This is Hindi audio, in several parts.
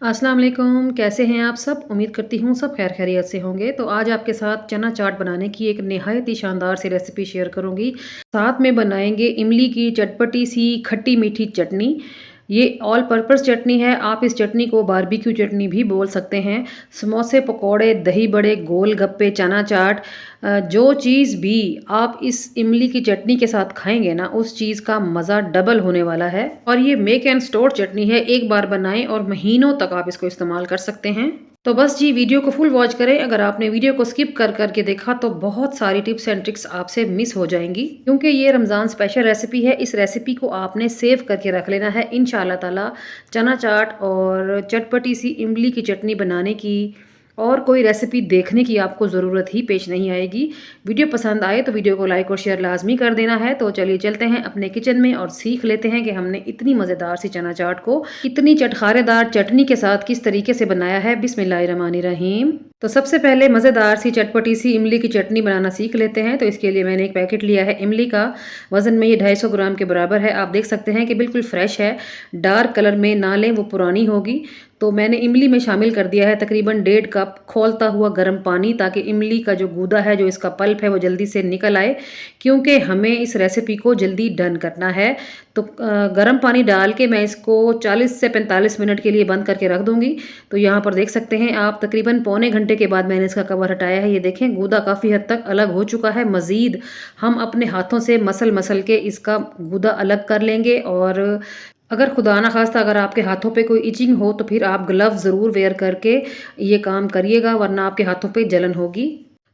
अस्सलाम वालेकुम, कैसे हैं आप सब? उम्मीद करती हूँ सब खैर खैरियत से होंगे। तो आज आपके साथ चना चाट बनाने की एक निहायत ही शानदार सी रेसिपी शेयर करूँगी। साथ में बनाएँगे इमली की चटपटी सी खट्टी मीठी चटनी। ये ऑल पर्पस चटनी है, आप इस चटनी को बारबेक्यू चटनी भी बोल सकते हैं। समोसे, पकौड़े, दही बड़े, गोलगप्पे, चना चाट जो चीज़ भी आप इस इमली की चटनी के साथ खाएँगे ना, उस चीज़ का मज़ा डबल होने वाला है। और ये मेक एंड स्टोर चटनी है, एक बार बनाएँ और महीनों तक आप इसको इस्तेमाल कर सकते हैं। तो बस जी वीडियो को फुल वॉच करें। अगर आपने वीडियो को स्किप कर के देखा तो बहुत सारी टिप्स एंड ट्रिक्स आपसे मिस हो जाएँगी। क्योंकि ये रमज़ान स्पेशल रेसिपी है, इस रेसिपी को आपने सेव करके रख लेना है। इंशाअल्लाह ताला चना चाट और चटपटी सी इमली की चटनी बनाने की और कोई रेसिपी देखने की आपको ज़रूरत ही पेश नहीं आएगी। वीडियो पसंद आए तो वीडियो को लाइक और शेयर लाज़मी कर देना है। तो चलिए चलते हैं अपने किचन में और सीख लेते हैं कि हमने इतनी मज़ेदार सी चना चाट को इतनी चटखारेदार चटनी के साथ किस तरीके से बनाया है। बिस्मिल्लाहिर्रहमानिर्रहीम। तो सबसे पहले मज़ेदार सी चटपटी सी इमली की चटनी बनाना सीख लेते हैं। तो इसके लिए मैंने एक पैकेट लिया है इमली का। वज़न में ये 250 ग्राम के बराबर है। आप देख सकते हैं कि बिल्कुल फ्रेश है, डार्क कलर में ना लें, वो पुरानी होगी। तो मैंने इमली में शामिल कर दिया है तकरीबन 1.5 कप खौलता हुआ गर्म पानी, ताकि इमली का जो गूदा है, जो इसका पल्प है, वो जल्दी से निकल आए, क्योंकि हमें इस रेसिपी को जल्दी डन करना है। तो गर्म पानी डाल के मैं इसको 40 से 45 मिनट के लिए बंद करके रख दूंगी। तो यहाँ पर देख सकते हैं आप, तकरीबन पौने घंटे के बाद मैंने इसका कवर हटाया है। ये देखें, गूदा काफ़ी हद तक अलग हो चुका है। मज़ीद हम अपने हाथों से मसल मसल के इसका गूदा अलग कर लेंगे। और अगर खुदा ना खास्ता अगर आपके हाथों पे कोई इचिंग हो तो फिर आप ग्लव्स ज़रूर वेयर करके ये काम करिएगा, वरना आपके हाथों पे जलन होगी।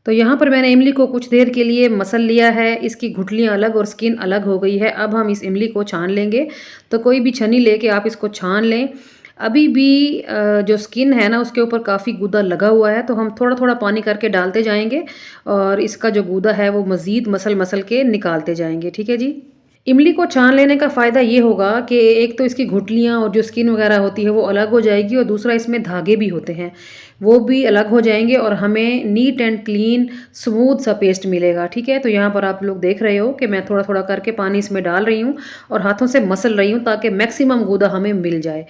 तो यहाँ पर मैंने इमली को कुछ देर के लिए मसल लिया है, इसकी गुठलियाँ अलग और स्किन अलग हो गई है। अब हम इस इमली को छान लेंगे। तो कोई भी छन्नी लेके आप इसको छान लें। अभी भी जो स्किन है ना, उसके ऊपर काफ़ी गूदा लगा हुआ है, तो हम थोड़ा-थोड़ा पानी करके डालते जाएँगे और इसका जो गूदा है वो मज़ीद मसल-मसल के निकालते जाएँगे। ठीक है जी? इमली को छान लेने का फ़ायदा ये होगा कि एक तो इसकी गुठलियाँ और जो स्किन वगैरह होती है वो अलग हो जाएगी, और दूसरा इसमें धागे भी होते हैं, वो भी अलग हो जाएँगे और हमें नीट एंड क्लीन स्मूथ सा पेस्ट मिलेगा। ठीक है? तो यहाँ पर आप लोग देख रहे हो कि मैं थोड़ा-थोड़ा करके पानी इसमें डाल रही हूँ और हाथों से मसल रही हूँ, ताकि मैक्सिमम गूदा हमें मिल जाए।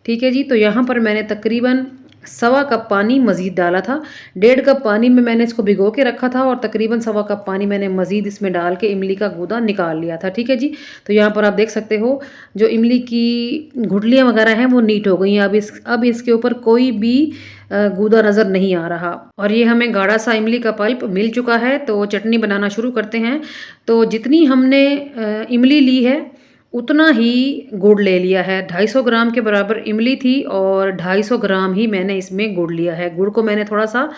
ठीक है जी? तो यहाँ पर मैंने तकरीबन सवा कप पानी मज़ीद डाला था। 1.5 कप पानी में मैंने इसको भिगो के रखा था और तकरीबन सवा कप पानी मैंने मज़ीद इसमें डाल के इमली का गूदा निकाल लिया था। ठीक है जी? तो यहाँ पर आप देख सकते हो, जो इमली की गुठलियाँ वगैरह हैं वो नीट हो गई हैं। अब इसके ऊपर कोई भी गूदा नज़र नहीं आ रहा, और ये हमें गाढ़ा सा इमली का पल्प मिल चुका है। तो चटनी बनाना शुरू करते हैं। तो जितनी हमने इमली ली है, उतना ही गुड़ ले लिया है। 250 ग्राम के बराबर इमली थी और 250 ग्राम ही मैंने इसमें गुड़ लिया है। गुड़ को मैंने थोड़ा-सा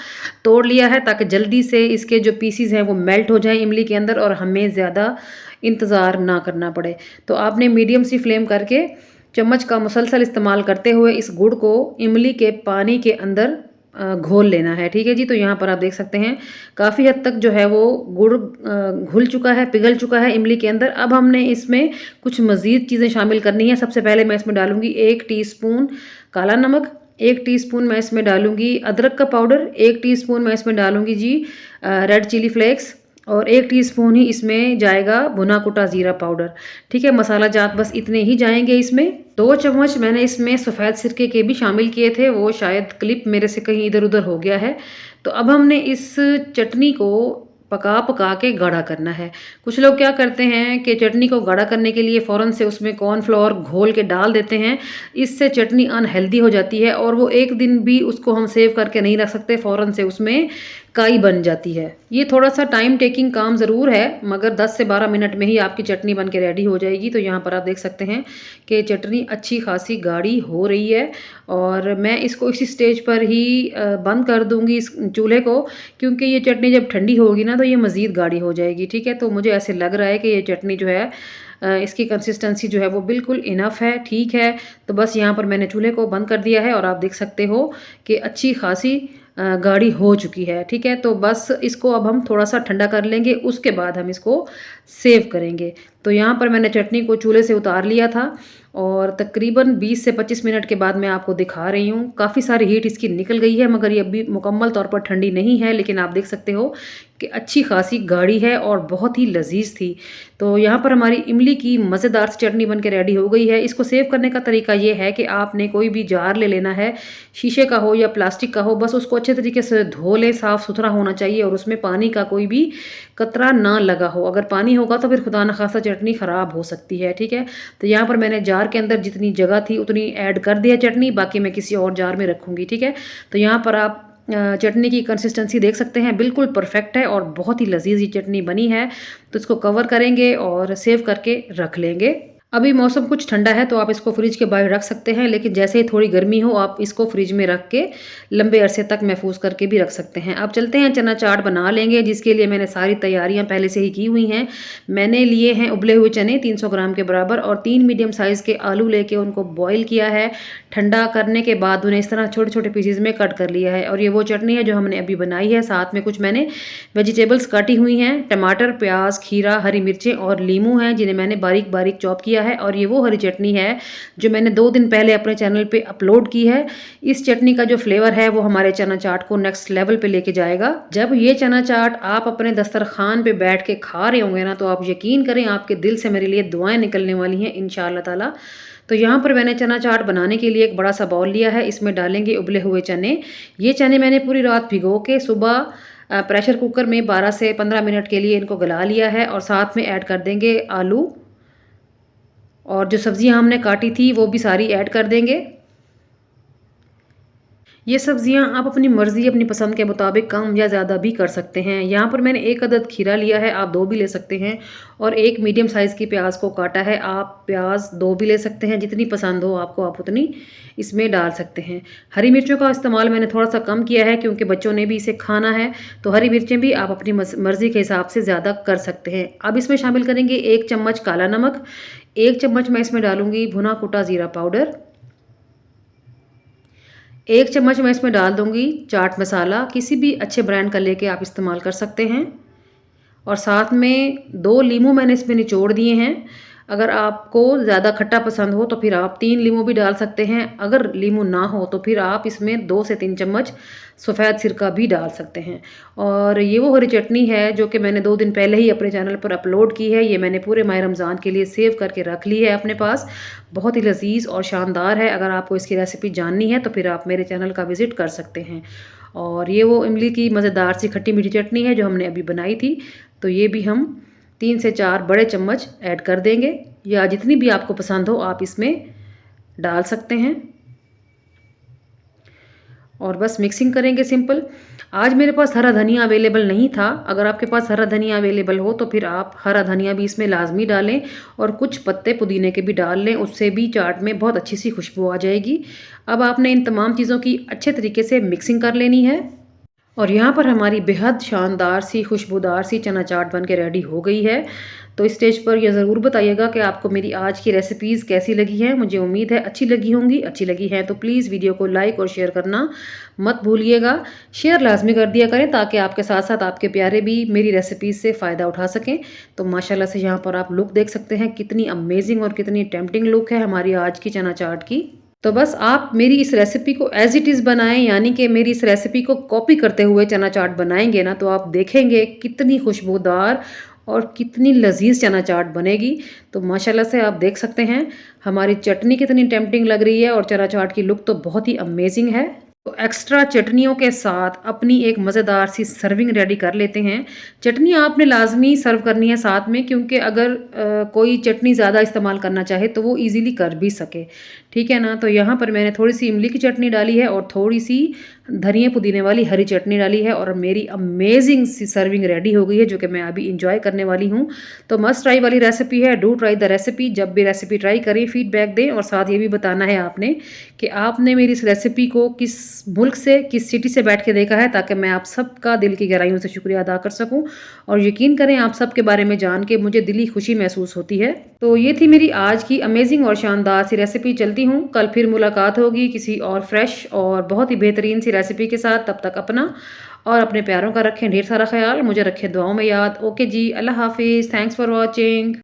तोड़ लिया है, ताकि जल्दी से इसके जो पीसेज़ हैं वो मेल्ट हो जाएँ इमली के अंदर और हमें ज़्यादा इंतज़ार ना करना पड़े। तो आपने मीडियम सी फ्लेम करके चम्मच का मुसलसल इस्तेमाल करते हुए इस गुड़ को इमली के पानी के अंदर घोल लेना है। ठीक है जी? तो यहाँ पर आप देख सकते हैं काफ़ी हद तक जो है वो गुड़ घुल चुका है, पिघल चुका है इमली के अंदर। अब हमने इसमें कुछ मज़ीद चीज़ें शामिल करनी है। सबसे पहले मैं इसमें डालूँगी 1 टीस्पून काला नमक, 1 टीस्पून मैं इसमें डालूँगी अदरक का पाउडर, 1 टीस्पून मैं इसमें डालूँगी जी रेड चिली फ्लेक्स, और 1 टीस्पून ही इसमें जाएगा भुना कुटा ज़ीरा पाउडर। ठीक है? मसाला जात बस इतने ही जाएँगे इसमें। 2 चम्मच मैंने इसमें सफ़ेद सिरके के भी शामिल किए थे, वो शायद क्लिप मेरे से कहीं इधर-उधर हो गया है। तो अब हमने इस चटनी को पका-पका के गाढ़ा करना है। कुछ लोग क्या करते हैं कि चटनी को गाढ़ा करने के लिए फ़ौरन से उसमें कॉर्नफ्लोर घोल के डाल देते हैं। इससे चटनी अनहेल्दी हो जाती है और वो एक दिन भी उसको हम सेव करके नहीं रख सकते, फ़ौरन से उसमें काई बन जाती है। ये थोड़ा-सा टाइम टेकिंग काम ज़रूर है, मगर 10 से 12 मिनट में ही आपकी चटनी बन के रेडी हो जाएगी। तो यहाँ पर आप देख सकते हैं कि चटनी अच्छी खासी गाढ़ी हो रही है, और मैं इसको इसी स्टेज पर ही बंद कर दूँगी इस चूल्हे को, क्योंकि ये चटनी जब ठंडी होगी ना तो ये मज़ीद गाढ़ी हो जाएगी। ठीक है? तो मुझे ऐसे लग रहा है कि ये चटनी जो है इसकी कंसिस्टेंसी जो है वो बिल्कुल इनफ है, ठीक है। तो बस यहाँ पर मैंने चूल्हे को बंद कर दिया है और आप देख सकते हो कि अच्छी खासी गाढ़ी हो चुकी है। ठीक है? तो बस इसको अब हम थोड़ा-सा ठंडा कर लेंगे, उसके बाद हम इसको सेव करेंगे। तो यहाँ पर मैंने चटनी को चूल्हे से उतार लिया था और तकरीबन 20 से 25 मिनट के बाद मैं आपको दिखा रही हूँ। काफ़ी सारी हीट इसकी निकल गई है, मगर ये अभी मुकम्मल तौर पर ठंडी नहीं है, लेकिन आप देख सकते हो कि अच्छी खासी गाढ़ी है और बहुत ही लजीज थी। तो यहाँ पर हमारी इमली की मज़ेदार सी चटनी बन के रेडी हो गई है। इसको सेव करने का तरीका ये है कि आपने कोई भी जार ले लेना है, शीशे का हो या प्लास्टिक का हो, बस उसको अच्छे तरीके से धो लें, साफ़ सुथरा होना चाहिए और उसमें पानी का कोई भी कतरा ना लगा हो। अगर पानी होगा तो फिर खुदा न खास्ता चटनी ख़राब हो सकती है, ठीक है। तो यहाँ पर मैंने जार के अंदर जितनी जगह थी उतनी ऐड कर दिया चटनी, बाकी मैं किसी और जार में रखूँगी, ठीक है। तो यहाँ पर आप चटनी की कंसिस्टेंसी देख सकते हैं, बिल्कुल परफेक्ट है और बहुत ही लजीज ये चटनी बनी है। तो इसको कवर करेंगे और सेव करके रख लेंगे। अभी मौसम कुछ ठंडा है तो आप इसको फ्रिज के बाहर रख सकते हैं, लेकिन जैसे ही थोड़ी गर्मी हो आप इसको फ्रिज में रख के लंबे अरसे तक महफूज करके भी रख सकते हैं। अब चलते हैं चना चाट बना लेंगे, जिसके लिए मैंने सारी तैयारियां पहले से ही की हुई हैं। मैंने लिए हैं उबले हुए चने 300 ग्राम के बराबर और 3 मीडियम साइज़ के आलू लेके उनको बॉईल किया है। ठंडा करने के बाद उन्हें इस तरह छोटे छोटे पीसेज में कट कर लिया है और ये वो चटनी है जो हमने अभी बनाई है। साथ में कुछ मैंने वेजिटेबल्स काटी हुई हैं, टमाटर, प्याज, खीरा, हरी मिर्चें और लीमू हैं जिन्हें मैंने बारीक बारीक चॉप किया है। और ये वो हरी चटनी है जो मैंने 2 दिन पहले अपने चैनल पे अपलोड की है। इस चटनी का जो फ्लेवर है वो हमारे चना चाट को नेक्स्ट लेवल पे लेके जाएगा। जब ये चना चाट आप अपने दस्तरखान पे बैठ के खा रहे होंगे ना, तो आप यकीन करें आपके दिल से मेरे लिए दुआएं निकलने वाली हैं इंशाअल्लाह ताला। तो यहाँ पर मैंने चना चाट बनाने के लिए एक बड़ा सा बाउल लिया है, इसमें डालेंगे उबले हुए चने। ये चने मैंने पूरी रात भिगो के सुबह प्रेशर कुकर में 12 से 15 मिनट के लिए इनको गला लिया है और साथ में ऐड कर देंगे आलू और जो सब्जियां हमने काटी थी वो भी सारी ऐड कर देंगे। ये सब्जियां आप अपनी मर्ज़ी अपनी पसंद के मुताबिक कम या ज़्यादा भी कर सकते हैं। यहाँ पर मैंने 1 अदद खीरा लिया है, आप 2 भी ले सकते हैं और 1 मीडियम साइज़ की प्याज को काटा है। आप प्याज 2 भी ले सकते हैं, जितनी पसंद हो आपको आप उतनी इसमें डाल सकते हैं। हरी मिर्चों का इस्तेमाल मैंने थोड़ा सा कम किया है क्योंकि बच्चों ने भी इसे खाना है, तो हरी मिर्चें भी आप अपनी मर्ज़ी के हिसाब से ज़्यादा कर सकते हैं। अब इसमें शामिल करेंगे 1 चम्मच काला नमक, 1 चम्मच मैं इसमें डालूंगी भुना कुटा ज़ीरा पाउडर, 1 चम्मच मैं इसमें डाल दूंगी चाट मसाला, किसी भी अच्छे ब्रांड का लेके आप इस्तेमाल कर सकते हैं। और साथ में 2 लीमू मैंने इसमें निचोड़ दिए हैं। अगर आपको ज़्यादा खट्टा पसंद हो तो फिर आप 3 लीमू भी डाल सकते हैं। अगर लीमू ना हो तो फिर आप इसमें 2 से 3 चम्मच सफ़ेद सिरका भी डाल सकते हैं। और ये वो हरी चटनी है जो कि मैंने 2 दिन पहले ही अपने चैनल पर अपलोड की है। ये मैंने पूरे माह रमज़ान के लिए सेव करके रख ली है अपने पास। बहुत ही लजीज और शानदार है। अगर आपको इसकी रेसिपी जाननी है तो फिर आप मेरे चैनल का विज़िट कर सकते हैं। और ये वो इमली की मज़ेदार सी खट्टी मीठी चटनी है जो हमने अभी बनाई थी। तो ये भी हम 3 से 4 बड़े चम्मच ऐड कर देंगे, या जितनी भी आपको पसंद हो आप इसमें डाल सकते हैं। और बस मिक्सिंग करेंगे सिंपल। आज मेरे पास हरा धनिया अवेलेबल नहीं था। अगर आपके पास हरा धनिया अवेलेबल हो तो फिर आप हरा धनिया भी इसमें लाजमी डालें और कुछ पत्ते पुदीने के भी डाल लें, उससे भी चाट में बहुत अच्छी सी खुशबू आ जाएगी। अब आपने इन तमाम चीज़ों की अच्छे तरीके से मिक्सिंग कर लेनी है। और यहाँ पर हमारी बेहद शानदार सी खुशबूदार सी चना चाट बन के रेडी हो गई है। तो इस स्टेज पर यह ज़रूर बताइएगा कि आपको मेरी आज की रेसिपीज़ कैसी लगी हैं। मुझे उम्मीद है अच्छी लगी होंगी। अच्छी लगी हैं तो प्लीज़ वीडियो को लाइक और शेयर करना मत भूलिएगा। शेयर लाजमी कर दिया करें ताकि आपके साथ साथ आपके प्यारे भी मेरी रेसिपीज़ से फ़ायदा उठा सकें। तो माशाल्लाह से यहाँ पर आप लुक देख सकते हैं, कितनी अमेजिंग और कितनी टेम्पटिंग लुक है हमारी आज की चना चाट की। तो बस आप मेरी इस रेसिपी को एज़ इट इज़ बनाएं, यानी कि मेरी इस रेसिपी को कॉपी करते हुए चना चाट बनाएंगे ना, तो आप देखेंगे कितनी खुशबूदार और कितनी लजीज चना चाट बनेगी। तो माशाल्लाह से आप देख सकते हैं हमारी चटनी कितनी टेम्पटिंग लग रही है और चना चाट की लुक तो बहुत ही अमेजिंग है। तो एक्स्ट्रा चटनियों के साथ अपनी एक मज़ेदार सी सर्विंग रेडी कर लेते हैं। चटनी आपने लाजमी सर्व करनी है साथ में, क्योंकि अगर कोई चटनी ज़्यादा इस्तेमाल करना चाहे तो वो इजीली कर भी सके, ठीक है ना। तो यहाँ पर मैंने थोड़ी सी इमली की चटनी डाली है और थोड़ी सी धनिया पुदीने वाली हरी चटनी डाली है और मेरी अमेजिंग सी सर्विंग रेडी हो गई है जो कि मैं अभी इंजॉय करने वाली हूँ। तो मस्ट ट्राई वाली रेसिपी है, डू ट्राई द रेसिपी। जब भी रेसिपी ट्राई करें फीडबैक दें और साथ ये भी बताना है आपने कि आपने मेरी इस रेसिपी को किस मुल्क से, किस सिटी से बैठ के देखा है, ताकि मैं आप सबका दिल की गहराइयों से शुक्रिया अदा कर सकूं। और यकीन करें आप सब के बारे में जान के मुझे दिली खुशी महसूस होती है। तो ये थी मेरी आज की अमेजिंग और शानदार सी रेसिपी। चलती हूँ, कल फिर मुलाकात होगी किसी और फ्रेश और बहुत ही बेहतरीन सी रेसिपी के साथ। तब तक अपना और अपने प्यारों का रखें ढेर सारा ख्याल, मुझे रखें दुआओं में याद। ओके जी, अल्लाह हाफिज़, थैंक्स फॉर वॉचिंग।